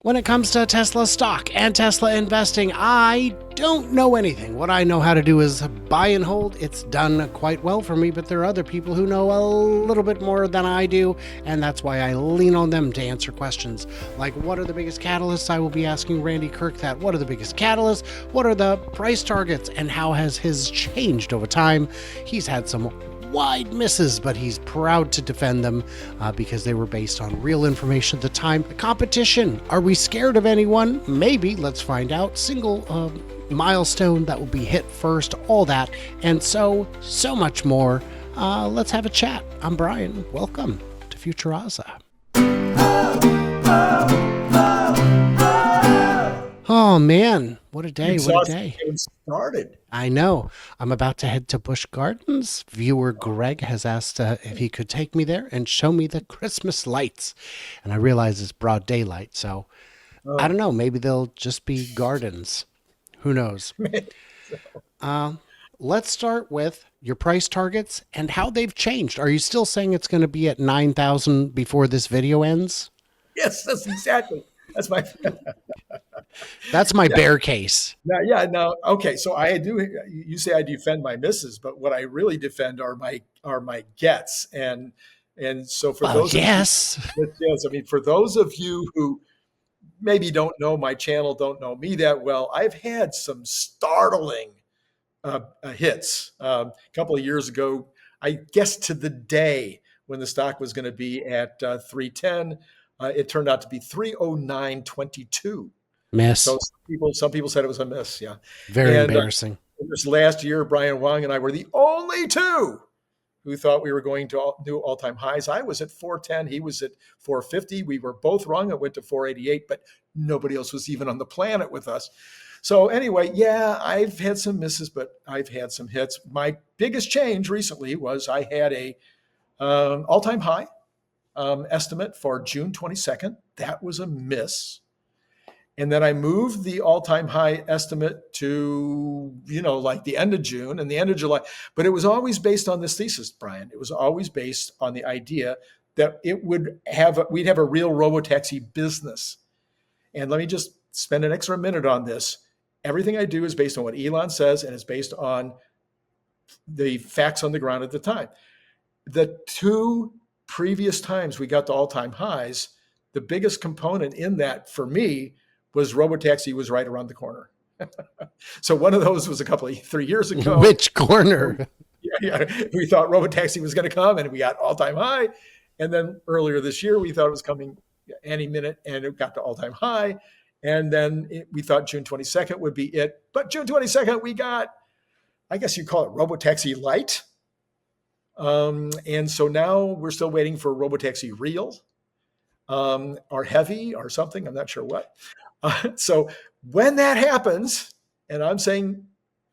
When it comes to Tesla stock and Tesla investing, I don't know anything. What I know how to do is buy and hold. It's done quite well for me, but there are other people who know a little bit more than I do, and that's why I lean on them to answer questions like what are the biggest catalysts? I will be asking Randy Kirk that. What are the biggest catalysts? What are the price targets? And how has his changed over time? He's had some wide misses, but he's proud to defend them because they were based on real information at the time. The competition. Are we scared of anyone? Maybe. Let's find out. Single milestone that will be hit first. All that and so much more. Let's have a chat. I'm Brian. Welcome to Futuraza. Oh man, what a day, what a day. Started. I know. I'm about to head to Busch Gardens. Viewer Greg has asked if he could take me there and show me the Christmas lights. And I realize it's broad daylight, so I don't know. Maybe they'll just be gardens. Who knows? Let's start with your price targets and how they've changed. Are you still saying it's going to be at 9,000 before this video ends? Yes, that's exactly. That's my. That's my bear case. No. Okay, so I do. You say I defend my misses, but what I really defend are my gets, and so for those yes, of you, yes, I mean for those of you who maybe don't know my channel, don't know me that well, I've had some startling hits. A couple of years ago, I guess to the day when the stock was going to be at 310, it turned out to be 309.22. miss. So some people said it was a miss. Yeah. Very And embarrassing. this last year, Brian Wong and I were the only two who thought we were going to do all-time highs. I was at 410. He was at 450. We were both wrong. It went to 488, but nobody else was even on the planet with us. So anyway, yeah, I've had some misses, but I've had some hits. My biggest change recently was I had a all-time high estimate for June 22nd. That was a miss. And then I moved the all-time high estimate to, like the end of June and the end of July. But it was always based on this thesis, Brian. It was always based on the idea that we'd have a real robotaxi business. And let me just spend an extra minute on this. Everything I do is based on what Elon says, and it's based on the facts on the ground at the time. The two previous times we got to all-time highs, the biggest component in that for me was robotaxi was right around the corner. So one of those was 3 years ago. Which corner? Yeah, we thought robotaxi was going to come and we got all-time high. And then earlier this year, we thought it was coming any minute and it got to all-time high. And then we thought June 22nd would be it. But June 22nd, we got, I guess you call it robotaxi light. And so now we're still waiting for robotaxi real or heavy or something. I'm not sure what. So when that happens, and I'm saying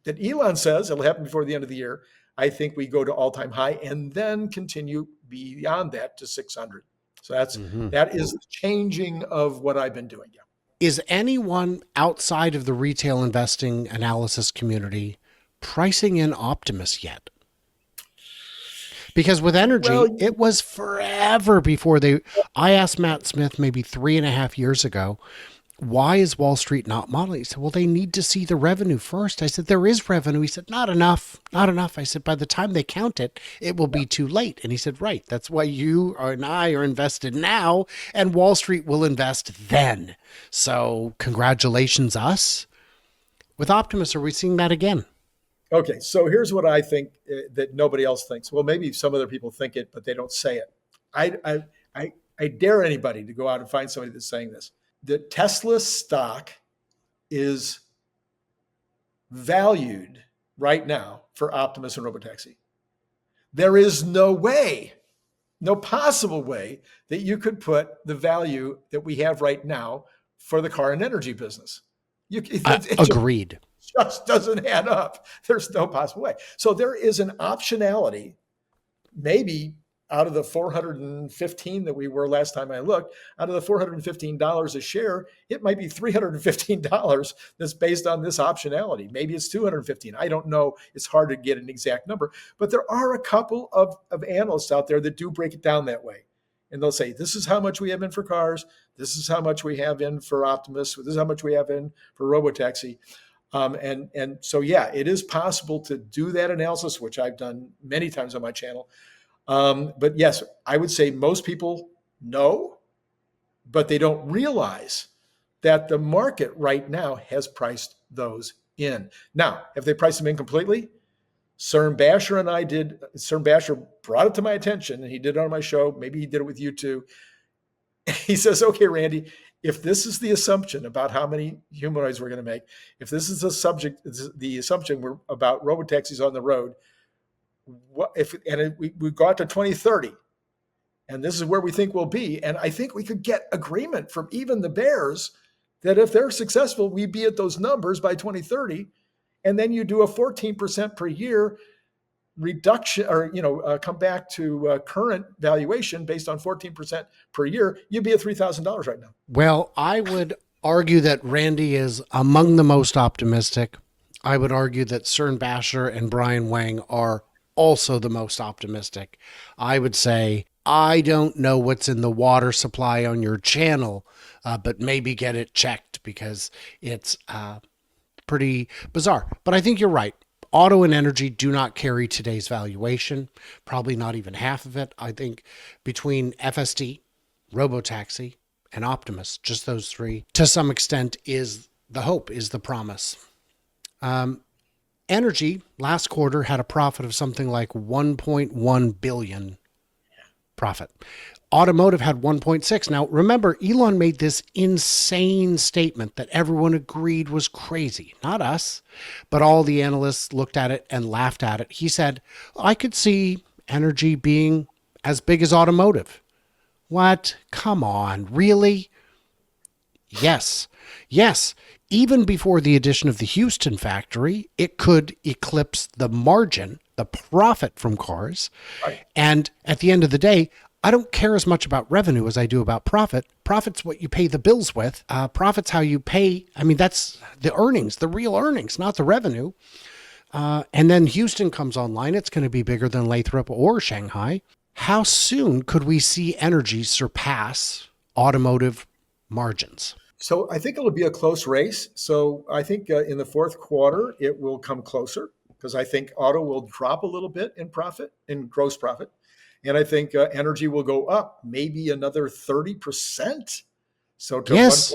that Elon says it'll happen before the end of the year, I think we go to all-time high and then continue beyond that to 600. So that is the changing of what I've been doing. Yeah. Is anyone outside of the retail investing analysis community pricing in Optimus yet? Because with energy, it was forever before I asked Matt Smith maybe 3.5 years ago, why is Wall Street not modeling? He said, well, they need to see the revenue first. I said, there is revenue. He said, not enough. I said, by the time they count it, it will be too late. And he said, right. That's why you and I are invested now and Wall Street will invest then. So congratulations us. With Optimus, are we seeing that again? Okay. So here's what I think that nobody else thinks. Well, maybe some other people think it, but they don't say it. I dare anybody to go out and find somebody that's saying this. The Tesla stock is valued right now for Optimus and Robotaxi. There is no possible way that you could put the value that we have right now for the car and energy business. Agreed. Just doesn't add up. There's no possible way. So there is an optionality, maybe out of the 415 that we were last time I looked, out of the $415 a share, it might be $315 that's based on this optionality. Maybe it's 215. I don't know. It's hard to get an exact number, but there are a couple of analysts out there that do break it down that way. and they'll say, this is how much we have in for cars. This is how much we have in for Optimus. This is how much we have in for Robotaxi. And so, yeah, it is possible to do that analysis, which I've done many times on my channel. But yes, I would say most people know, but they don't realize that the market right now has priced those in. Now, have they priced them in completely? CERN Basher and I did. CERN Basher brought it to my attention, and he did it on my show. Maybe he did it with you too. He says, okay, Randy, if this is the assumption about how many humanoids we're going to make, if this is the assumption we're about robotaxis on the road, we got to 2030, and this is where we think we'll be, and I think we could get agreement from even the bears that if they're successful, we'd be at those numbers by 2030, and then you do a 14% per year reduction, or come back to current valuation based on 14% per year, you'd be at $3,000 right now. Well, I would argue that Randy is among the most optimistic. I would argue that CERN Basher and Brian Wang are also the most optimistic. I would say, I don't know what's in the water supply on your channel, but maybe get it checked because it's pretty bizarre. But I think you're right. Auto and energy do not carry today's valuation, probably not even half of it. I think between FSD, Robotaxi, and Optimus, just those three, to some extent, is the hope, is the promise. Energy last quarter had a profit of something like 1.1 billion profit. Automotive had 1.6. Now, remember, Elon made this insane statement that everyone agreed was crazy. Not us, but all the analysts looked at it and laughed at it. He said, I could see energy being as big as automotive. What? Come on, really? Yes. Yes. Even before the addition of the Houston factory, it could eclipse the margin, the profit from cars. Right. And at the end of the day, I don't care as much about revenue as I do about profit. Profit's what you pay the bills with. Profit's how you pay. I mean, that's the earnings, the real earnings, not the revenue. And then Houston comes online. It's going to be bigger than Lathrop or Shanghai. How soon could we see energy surpass automotive margins? So I think it'll be a close race. So I think in the fourth quarter, it will come closer because I think auto will drop a little bit in profit, in gross profit. And I think energy will go up maybe another 30%. So to Yes.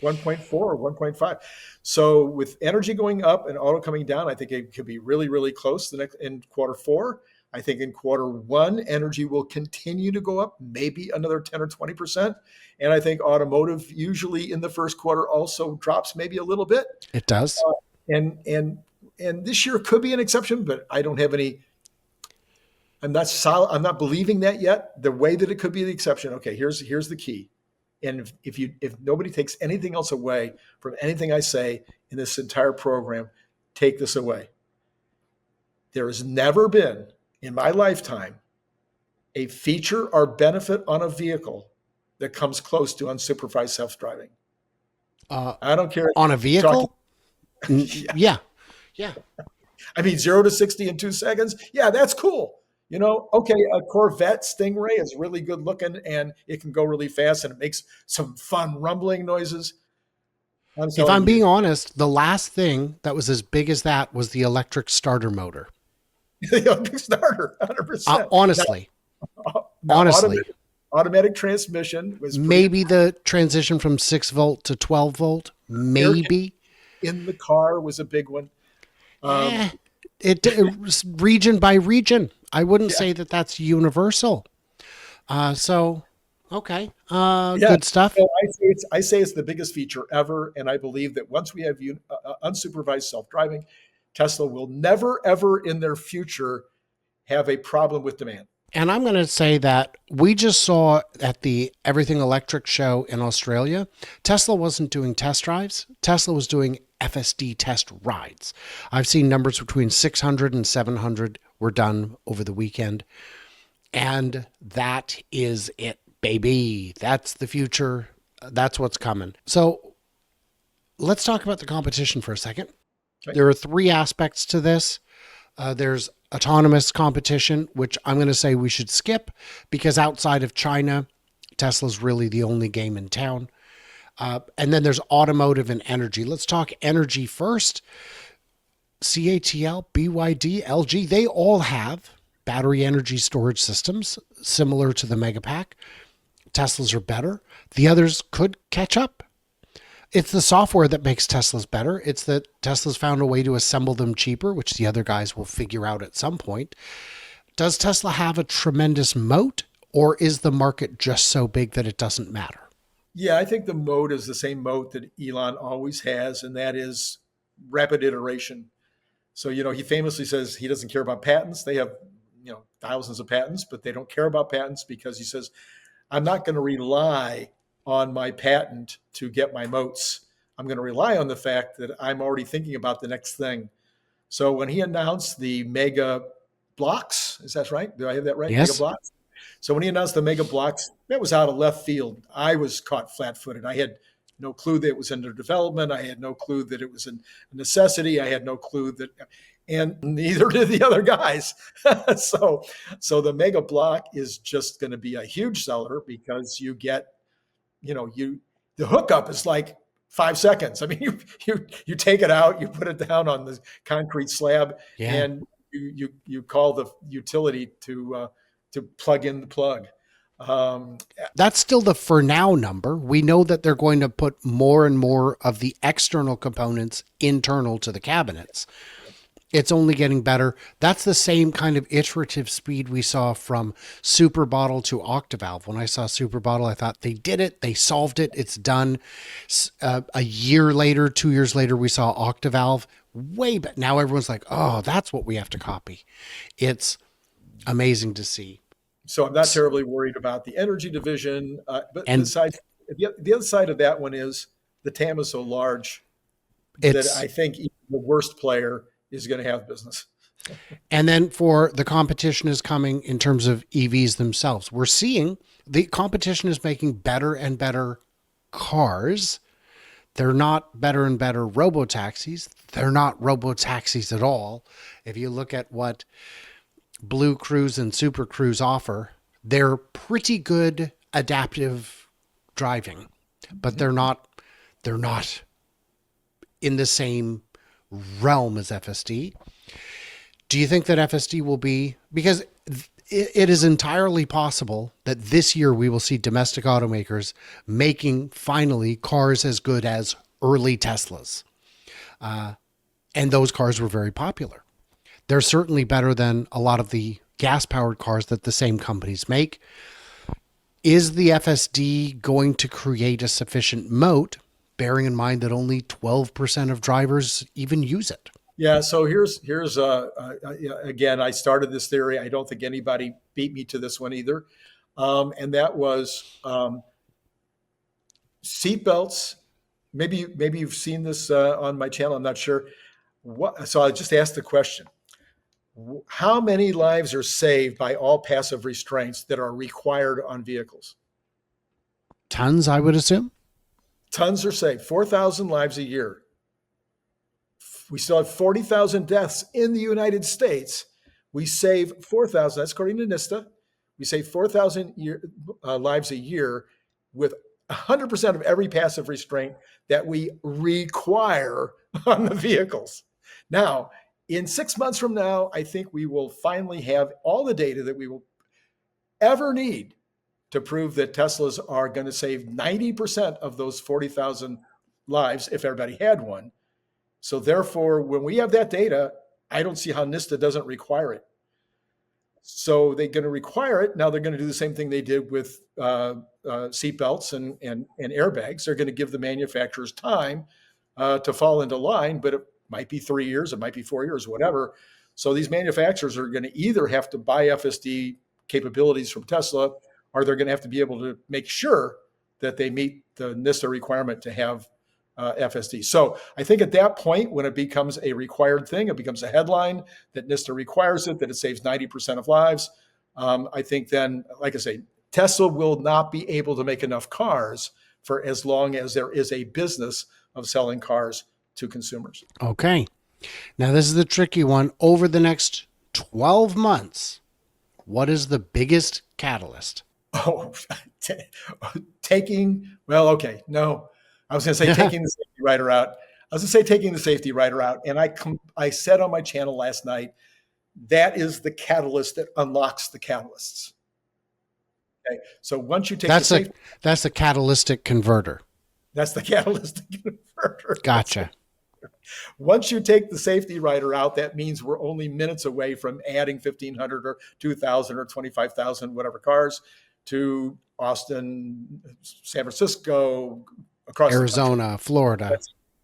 1.4 or 1.5. So with energy going up and auto coming down, I think it could be really, really close in quarter four. I think in quarter one, energy will continue to go up, maybe another 10 or 20%. And I think automotive usually in the first quarter also drops maybe a little bit. It does. And this year could be an exception, but I don't have any. I'm not solid. I'm not believing that yet. The way that it could be the exception. Okay, here's the key. And if nobody takes anything else away from anything I say in this entire program, take this away. There has never been in my lifetime a feature or benefit on a vehicle that comes close to unsupervised self-driving. I don't care. On a vehicle? Yeah. I mean, 0 to 60 in 2 seconds. Yeah, that's cool. Okay, a Corvette Stingray is really good looking and it can go really fast and it makes some fun rumbling noises. If I'm being honest, the last thing that was as big as that was the electric starter motor. The electric starter, 100%. Honestly. Automatic transmission was maybe the transition from 6 volt to 12 volt. Maybe. In the car was a big one. It was region by region. I wouldn't say that that's universal. Okay. Good stuff. So I say it's the biggest feature ever. And I believe that once we have unsupervised self-driving, Tesla will never, ever in their future have a problem with demand. And I'm going to say that we just saw at the Everything Electric show in Australia, Tesla wasn't doing test drives. Tesla was doing FSD test rides. I've seen numbers between 600 and 700 were done over the weekend. And that is it, baby. That's the future. That's what's coming. So let's talk about the competition for a second. Okay. There are 3 aspects to this. There's autonomous competition, which I'm going to say we should skip because outside of China, Tesla's really the only game in town. And then there's automotive and energy. Let's talk energy first. CATL, BYD, LG, they all have battery energy storage systems similar to the Megapack. Teslas are better. The others could catch up. It's the software that makes Teslas better. It's that Tesla's found a way to assemble them cheaper, which the other guys will figure out at some point. Does Tesla have a tremendous moat, or is the market just so big that it doesn't matter? Yeah, I think the moat is the same moat that Elon always has, and that is rapid iteration. So, he famously says he doesn't care about patents. They have, thousands of patents, but they don't care about patents because he says, I'm not going to rely on my patent to get my moats. I'm going to rely on the fact that I'm already thinking about the next thing. So when he announced the mega blocks, is that right? Do I have that right? Mega Yes. blocks. So when he announced the mega blocks, that was out of left field. I was caught flat-footed. I had no clue that it was under development. I had no clue that it was a necessity. I had no clue that, and neither did the other guys. so, so the mega block is just going to be a huge seller because you get, the hookup is like 5 seconds. I mean, you take it out, you put it down on the concrete slab, Yeah. and you call the utility to plug in the plug. Um, That's still the for now number. We know that they're going to put more and more of the external components internal to the cabinets. It's only getting better. That's the same kind of iterative speed we saw from Super Bottle to Octavalve. When I saw Super Bottle, I thought they did it. They solved it. It's done. A year later, 2 years later, we saw Octavalve. Way back. Now everyone's like, oh, that's what we have to copy. It's amazing to see. so I'm not terribly worried about the energy division. But And the other side of that one is the TAM is so large that it's I think even the worst player is going to have business. And then for the competition is coming in terms of EVs themselves. We're seeing the competition is making better and better cars. They're not better and better robo taxis. They're not robo taxis at all. If you look at what Blue Cruise and Super Cruise offer, they're pretty good adaptive driving, but they're not in the same realm as FSD. Do you think that FSD will be, because it is entirely possible that this year we will see domestic automakers making finally cars as good as early Teslas. And those cars were very popular. They're certainly better than a lot of the gas powered cars that the same companies make. Is the FSD going to create a sufficient moat, bearing in mind that only 12% of drivers even use it? Yeah. So again, I started this theory. I don't think anybody beat me to this one either, and that was seatbelts. Maybe you've seen this on my channel. I'm not sure. So I just asked the question: how many lives are saved by all passive restraints that are required on vehicles? Tons, I would assume. Tons are saved. 4,000 lives a year. We still have 40,000 deaths in the United States. We save 4,000. That's according to NISTA. We save 4,000 lives a year with 100% of every passive restraint that we require on the vehicles. Now, in 6 months from now, I think we will finally have all the data that we will ever need to prove that Teslas are going to save 90% of those 40,000 lives if everybody had one. So therefore, when we have that data, I don't see how NISTA doesn't require it. So they're going to require it. Now they're going to do the same thing they did with seatbelts and airbags. They're going to give the manufacturers time to fall into line, but it might be 3 years, it might be 4 years, whatever. So these manufacturers are going to either have to buy FSD capabilities from Tesla, or they're going to have to be able to make sure that they meet the NISTA requirement to have FSD. So I think at that point, when it becomes a required thing, it becomes a headline that NISTA requires it, that it saves 90% of lives. I think then, like I say, Tesla will not be able to make enough cars for as long as there is a business of selling cars to consumers. Okay. Now, this is the tricky one. Over the next 12 months, what is the biggest catalyst? Oh, ta- well, okay. No, I was going to say taking the safety rider out. I was going to say taking the safety rider out. And I said on my channel last night, that is the catalyst that unlocks the catalysts. Okay. So once you take the That's a safety, that's a catalytic converter. that's the catalyst converter. Gotcha. Once you take the safety rider out, that means we're only minutes away from adding 1,500 or 2,000 or 25,000, whatever cars to Austin, San Francisco, across the country. Arizona, Florida.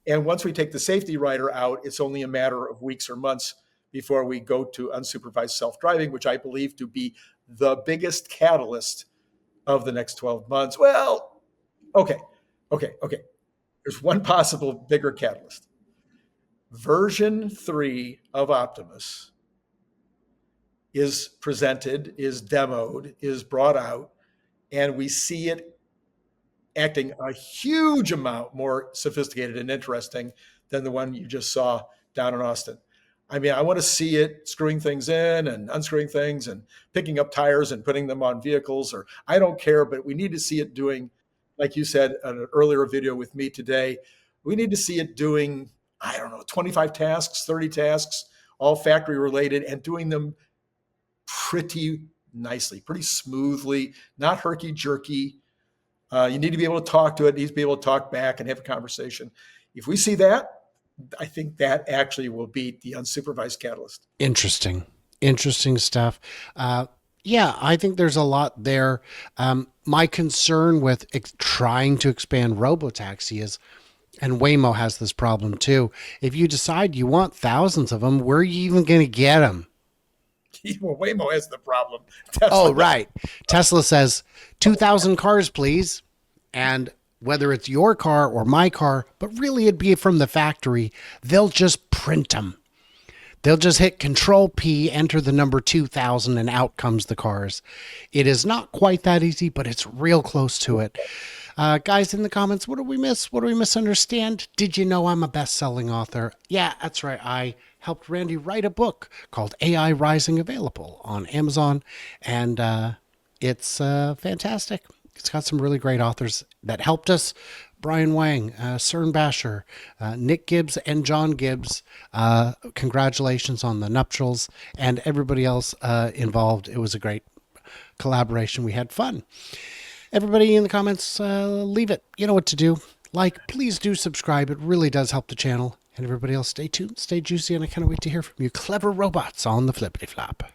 And once we take the safety rider out, it's only a matter of weeks or months before we go to unsupervised self-driving, which I believe to be the biggest catalyst of the next 12 months. Well, okay, okay. There's one possible bigger catalyst. Version 3 of Optimus is presented, is demoed, is brought out, and we see it acting a huge amount more sophisticated and interesting than the one you just saw down in Austin. I mean, I want to see it screwing things in and unscrewing things and picking up tires and putting them on vehicles, or I don't care, but we need to see it doing, like you said in an earlier video with me today, we need to see it doing, I don't know, 25 tasks, 30 tasks, all factory related, and doing them pretty nicely, pretty smoothly, not herky jerky. You need to be able to talk to it. It needs to be able to talk back and have a conversation. If we see that, I think that actually will beat the unsupervised catalyst. Interesting stuff. Yeah, I think there's a lot there. My concern with trying to expand robotaxi is, and Waymo has this problem too. If you decide you want thousands of them, where are you even going to get them? Well, Waymo has the problem. Oh, right. Tesla says 2,000 cars, please. And whether it's your car or my car, but really it'd be from the factory, they'll just print them. They'll just hit Control P, enter the number 2,000, and out comes the cars. It is not quite that easy, but it's real close to it. Guys in the comments, what do we miss? What do we misunderstand? Did you know I'm a best-selling author? Yeah, that's right. I helped Randy write a book called AI Rising, available on Amazon, and it's fantastic. It's got some really great authors that helped us. Brian Wang, Cern Basher, Nick Gibbs, and John Gibbs. Congratulations on the nuptials, and everybody else involved. It was a great collaboration. We had fun. Everybody in the comments, leave it. You know what to do. Like, please do subscribe. It really does help the channel. And everybody else, stay tuned, stay juicy, and I can't wait to hear from you clever robots on the flippity flop.